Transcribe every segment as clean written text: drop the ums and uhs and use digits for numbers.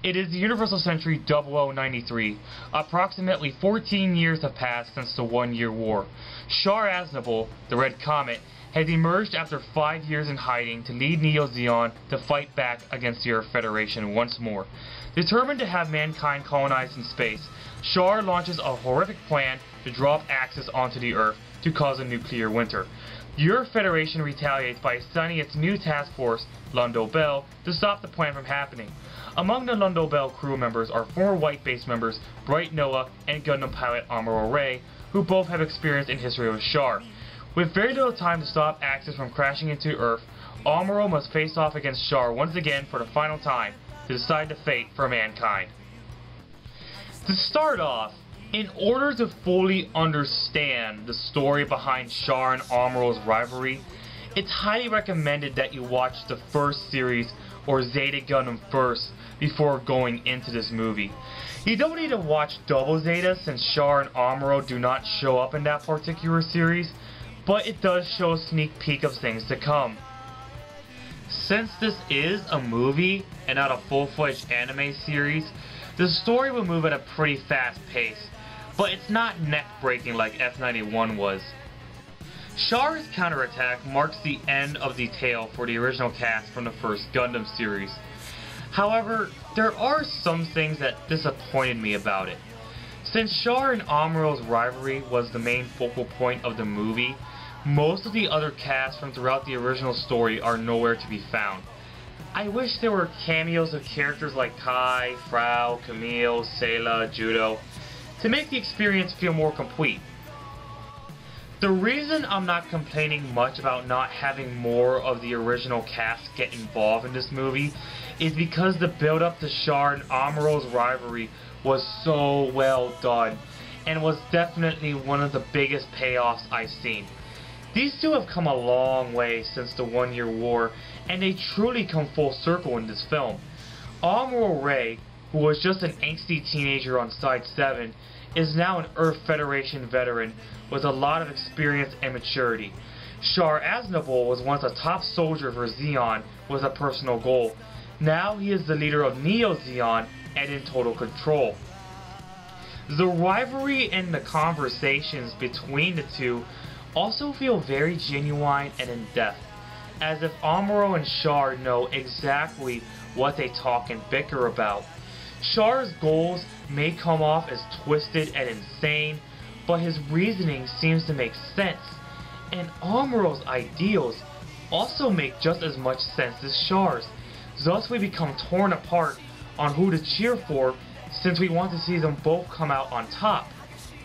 It is the Universal Century 0093. Approximately 14 years have passed since the One-Year War. Char, the Red Comet, has emerged after 5 years in hiding to lead Neo Zeon to fight back against the Earth Federation once more. Determined to have mankind colonized in space, Char launches a horrific plan to drop Axis onto the Earth to cause a nuclear winter. The Earth Federation retaliates by assigning its new task force, Lundo Bell, to stop the plan from happening. Among the Lundo Bell crew members are former White Base members Bright Noah and Gundam pilot Amuro Ray, who both have experience in history with Char. With very little time to stop Axis from crashing into Earth, Amuro must face off against Char once again for the final time to decide the fate for mankind. To start off, in order to fully understand the story behind Char and Amuro's rivalry, it's highly recommended that you watch the first series or Zeta Gundam first before going into this movie. You don't need to watch Double Zeta since Char and Amuro do not show up in that particular series, but it does show a sneak peek of things to come. Since this is a movie and not a full-fledged anime series, the story will move at a pretty fast pace, but it's not neck-breaking like F91 was. Char's Counterattack marks the end of the tale for the original cast from the first Gundam series. However, there are some things that disappointed me about it. Since Char and Amuro's rivalry was the main focal point of the movie, most of the other casts from throughout the original story are nowhere to be found. I wish there were cameos of characters like Kai, Frau, Camille, Sayla, Judo, to make the experience feel more complete. The reason I'm not complaining much about not having more of the original cast get involved in this movie is because the build-up to Char and Amuro's rivalry was so well done, and was definitely one of the biggest payoffs I've seen. These two have come a long way since the One-Year War, and they truly come full circle in this film. Amuro Ray, who was just an angsty teenager on Side 7, is now an Earth Federation veteran with a lot of experience and maturity. Char was once a top soldier for Zeon with a personal goal. Now he is the leader of Neo Zeon and in total control. The rivalry and the conversations between the two also feel very genuine and in-depth, as if Amuro and Char know exactly what they talk and bicker about. Char's goals may come off as twisted and insane, but his reasoning seems to make sense, and Amuro's ideals also make just as much sense as Char's. Thus we become torn apart on who to cheer for, since we want to see them both come out on top.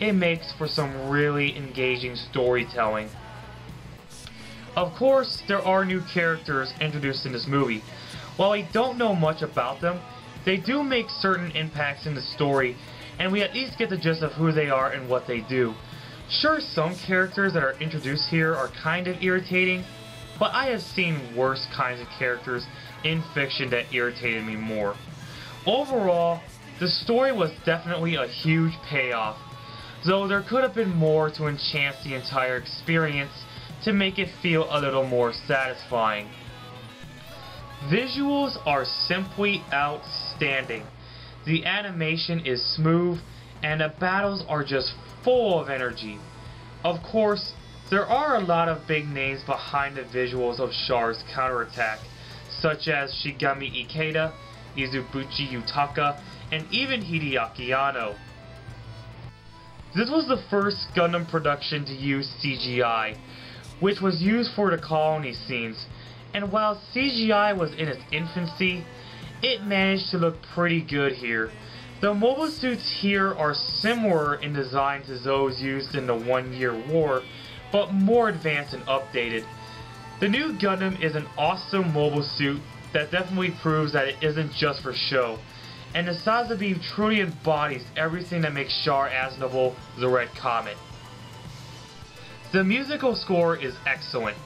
It makes for some really engaging storytelling. Of course, there are new characters introduced in this movie. While we don't know much about them, they do make certain impacts in the story, and we at least get the gist of who they are and what they do. Sure, some characters that are introduced here are kind of irritating, but I have seen worse kinds of characters in fiction that irritated me more. Overall, the story was definitely a huge payoff, though there could have been more to enhance the entire experience to make it feel a little more satisfying. Visuals are simply outstanding. The animation is smooth, and the battles are just full of energy. Of course, there are a lot of big names behind the visuals of Char's Counterattack, such as Shigami Ikeda, Izubuchi Yutaka, and even Hideaki Anno. This was the first Gundam production to use CGI, which was used for the colony scenes, and while CGI was in its infancy, it managed to look pretty good here. The mobile suits here are similar in design to those used in the One-Year War, but more advanced and updated. The new Gundam is an awesome mobile suit that definitely proves that it isn't just for show, and the Sazabeam truly embodies everything that makes Char the Red Comet. The musical score is excellent.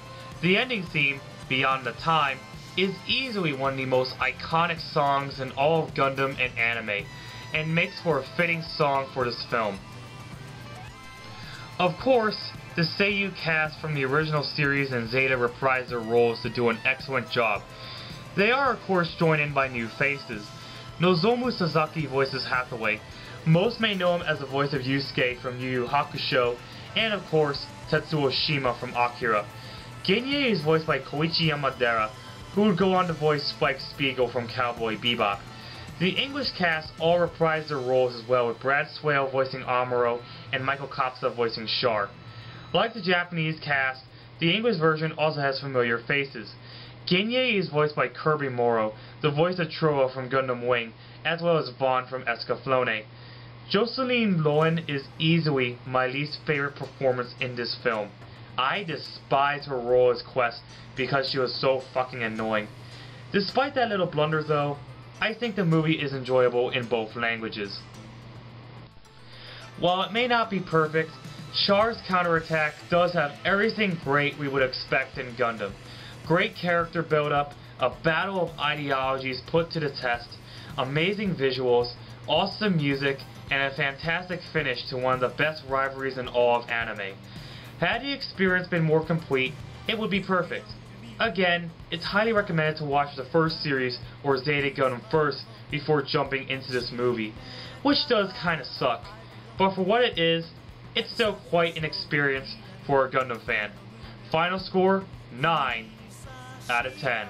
The ending theme, Beyond the Time, is easily one of the most iconic songs in all of Gundam and anime, and makes for a fitting song for this film. Of course, the Seiyu cast from the original series and Zeta reprise their roles to do an excellent job. They are of course joined in by new faces. Nozomu Sasaki voices Hathaway. Most may know him as the voice of Yusuke from Yu Yu Hakusho, and of course, Tetsuo Shima from Akira. Genye is voiced by Koichi Yamadera, who would go on to voice Spike Spiegel from Cowboy Bebop. The English cast all reprised their roles as well, with Brad Swale voicing Amuro and Michael Kopsa voicing Char. Like the Japanese cast, the English version also has familiar faces. Genye is voiced by Kirby Morrow, the voice of Troa from Gundam Wing, as well as Vaughn from Escaflowne. Jocelyn Lowen is easily my least favorite performance in this film. I despise her role as Quest because she was so fucking annoying. Despite that little blunder though, I think the movie is enjoyable in both languages. While it may not be perfect, Char's Counterattack does have everything great we would expect in Gundam. Great character build-up, a battle of ideologies put to the test, amazing visuals, awesome music, and a fantastic finish to one of the best rivalries in all of anime. Had the experience been more complete, it would be perfect. Again, it's highly recommended to watch the first series or Zeta Gundam first before jumping into this movie, which does kinda suck, but for what it is, it's still quite an experience for a Gundam fan. Final score, 9 out of 10.